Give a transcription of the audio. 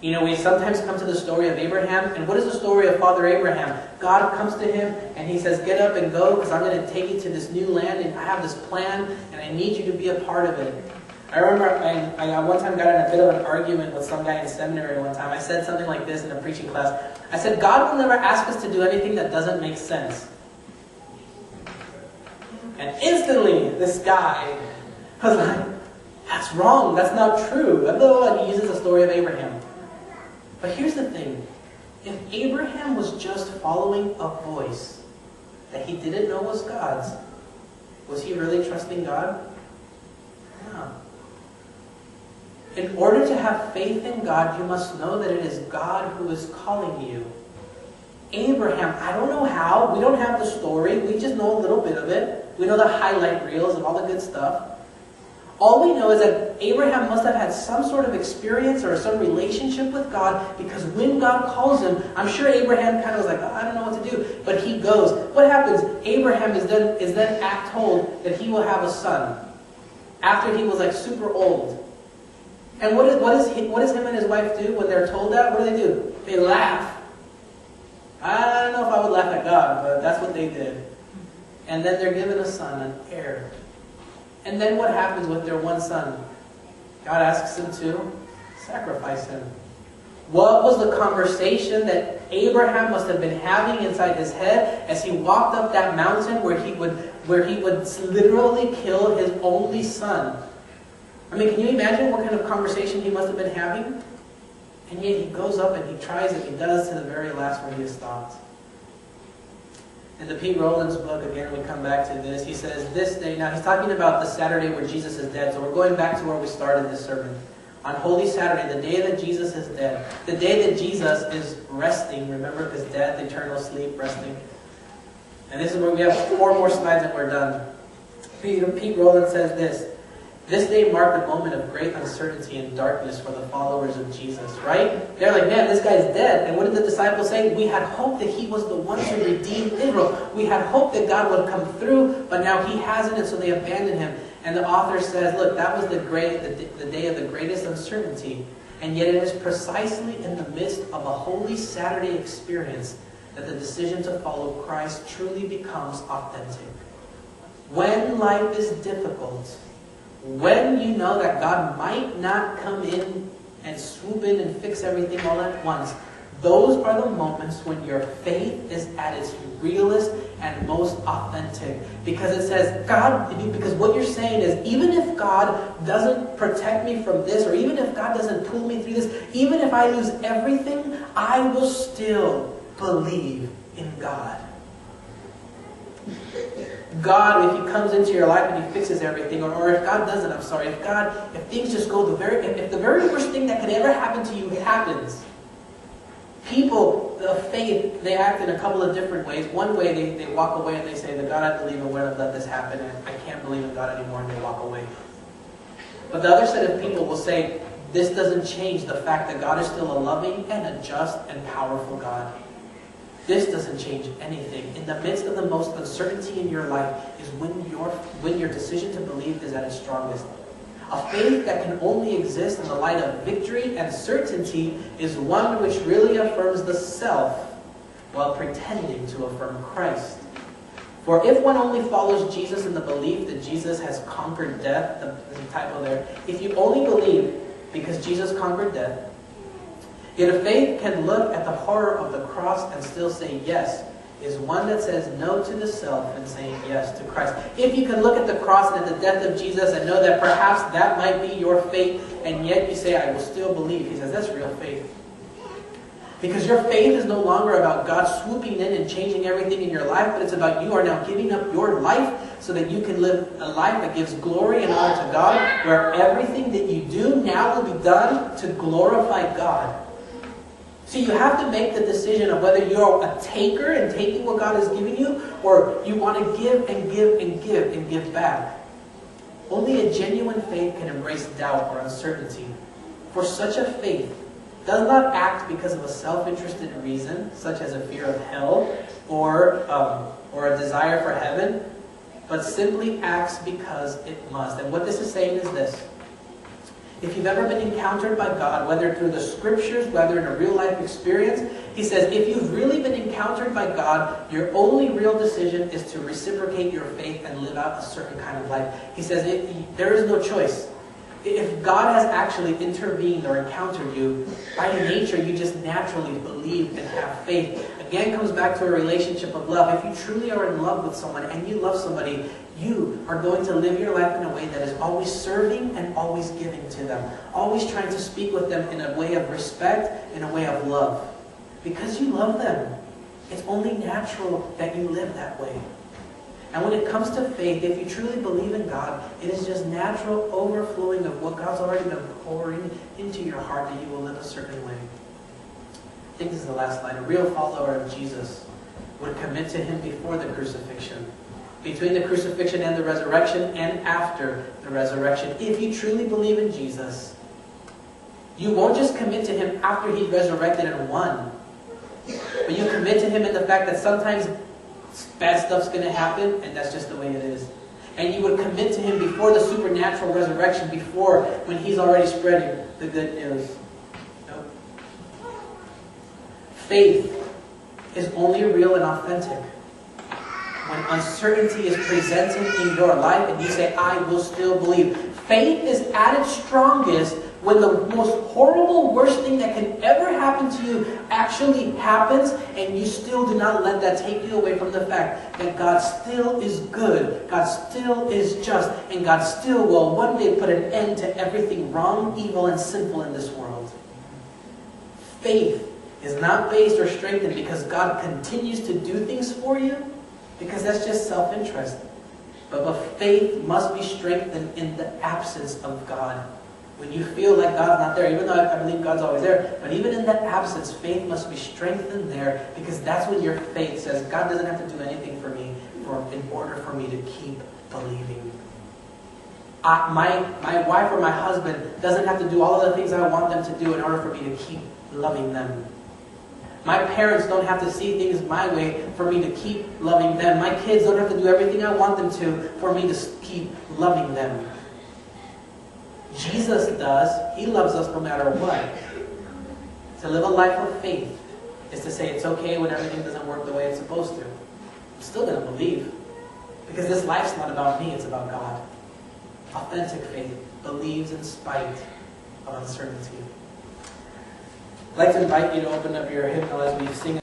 You know, we sometimes come to the story of Abraham, and what is the story of Father Abraham? God comes to him, and he says, get up and go, because I'm going to take you to this new land, and I have this plan, and I need you to be a part of it. I remember I one time got in a bit of an argument with some guy in seminary one time. I said something like this in a preaching class. I said, God will never ask us to do anything that doesn't make sense. And instantly, this guy was like, that's wrong, that's not true. And he uses the story of Abraham. But here's the thing. If Abraham was just following a voice that he didn't know was God's, was he really trusting God? No. In order to have faith in God, you must know that it is God who is calling you. Abraham, I don't know how. We don't have the story. We just know a little bit of it. We know the highlight reels of all the good stuff. All we know is that Abraham must have had some sort of experience or some relationship with God, because when God calls him, I'm sure Abraham kind of was like, oh, I don't know what to do. But he goes. What happens? Abraham is then told that he will have a son after he was like super old. And what does him and his wife do when they're told that? What do? They laugh. I don't know if I would laugh at God, but that's what they did. And then they're given a son, an heir. And then what happens with their one son? God asks them to sacrifice him. What was the conversation that Abraham must have been having inside his head as he walked up that mountain where he would literally kill his only son? I mean, can you imagine what kind of conversation he must have been having? And yet he goes up and he tries it. He does to the very last where he is stopped. In the Pete Rowland's book, again, we come back to this. He says, this day, now he's talking about the Saturday where Jesus is dead. So we're going back to where we started this sermon. On Holy Saturday, the day that Jesus is dead. The day that Jesus is resting, remember, because death, eternal sleep, resting. And this is where we have 4 more slides and we're done. Pete Rowland says this. This day marked a moment of great uncertainty and darkness for the followers of Jesus, right? They're like, man, this guy's dead. And what did the disciples say? We had hoped that he was the one to redeem Israel. We had hoped that God would come through, but now he hasn't, and so they abandoned him. And the author says, look, that was the day of the greatest uncertainty. And yet it is precisely in the midst of a Holy Saturday experience that the decision to follow Christ truly becomes authentic. When life is difficult, when you know that God might not come in and swoop in and fix everything all at once, those are the moments when your faith is at its realest and most authentic. Because it says, because what you're saying is, even if God doesn't protect me from this, or even if God doesn't pull me through this, even if I lose everything, I will still believe in God. God, if he comes into your life and he fixes everything, or if God doesn't, if things just go if the very worst thing that could ever happen to you happens, people of faith, they act in a couple of different ways. One way, they walk away and they say, the God I believe in wouldn't have let this happen, and I can't believe in God anymore, and they walk away. But the other set of people will say, this doesn't change the fact that God is still a loving and a just and powerful God. This doesn't change anything. In the midst of the most uncertainty in your life is when your decision to believe is at its strongest. A faith that can only exist in the light of victory and certainty is one which really affirms the self while pretending to affirm Christ. For if one only follows Jesus in the belief that Jesus has conquered death, the title there, if you only believe because Jesus conquered death, yet a faith can look at the horror of the cross and still say yes, is one that says no to the self and saying yes to Christ. If you can look at the cross and at the death of Jesus and know that perhaps that might be your fate, and yet you say, I will still believe, he says, that's real faith. Because your faith is no longer about God swooping in and changing everything in your life, but it's about you are now giving up your life so that you can live a life that gives glory and honor to God, where everything that you do now will be done to glorify God. See, you have to make the decision of whether you're a taker and taking what God has given you, or you want to give and give and give and give back. Only a genuine faith can embrace doubt or uncertainty. For such a faith does not act because of a self-interested reason, such as a fear of hell or a desire for heaven, but simply acts because it must. And what this is saying is this. If you've ever been encountered by God, whether through the scriptures, whether in a real life experience, he says, if you've really been encountered by God, your only real decision is to reciprocate your faith and live out a certain kind of life. He says, there is no choice. If God has actually intervened or encountered you, by nature you just naturally believe and have faith. Again, comes back to a relationship of love. If you truly are in love with someone and you love somebody, you are going to live your life in a way that is always serving and always giving to them. Always trying to speak with them in a way of respect, in a way of love. Because you love them. It's only natural that you live that way. And when it comes to faith, if you truly believe in God, it is just natural overflowing of what God's already been pouring into your heart that you will live a certain way. I think this is the last slide. A real follower of Jesus would commit to Him before the crucifixion, between the crucifixion and the resurrection, and after the resurrection. If you truly believe in Jesus, you won't just commit to Him after He's resurrected and won, but you commit to Him in the fact that sometimes bad stuff's going to happen, and that's just the way it is. And you would commit to Him before the supernatural resurrection, before when He's already spreading the good news. Nope. Faith is only real and authentic when uncertainty is presented in your life and you say, I will still believe. Faith is at its strongest when the most horrible, worst thing that can ever happen to you actually happens, and you still do not let that take you away from the fact that God still is good, God still is just, and God still will one day put an end to everything wrong, evil, and sinful in this world. Faith is not based or strengthened because God continues to do things for you, because that's just self-interest. But faith must be strengthened in the absence of God. When you feel like God's not there, even though I believe God's always there, but even in that absence, faith must be strengthened there, because that's when your faith says, God doesn't have to do anything for me in order for me to keep believing. My wife or my husband doesn't have to do all of the things I want them to do in order for me to keep loving them. My parents don't have to see things my way for me to keep loving them. My kids don't have to do everything I want them to for me to keep loving them. Jesus does. He loves us no matter what. To live a life of faith is to say it's okay when everything doesn't work the way it's supposed to. I'm still going to believe. Because this life's not about me, it's about God. Authentic faith believes in spite of uncertainty. I'd like to invite you to open up your hymnal as we sing.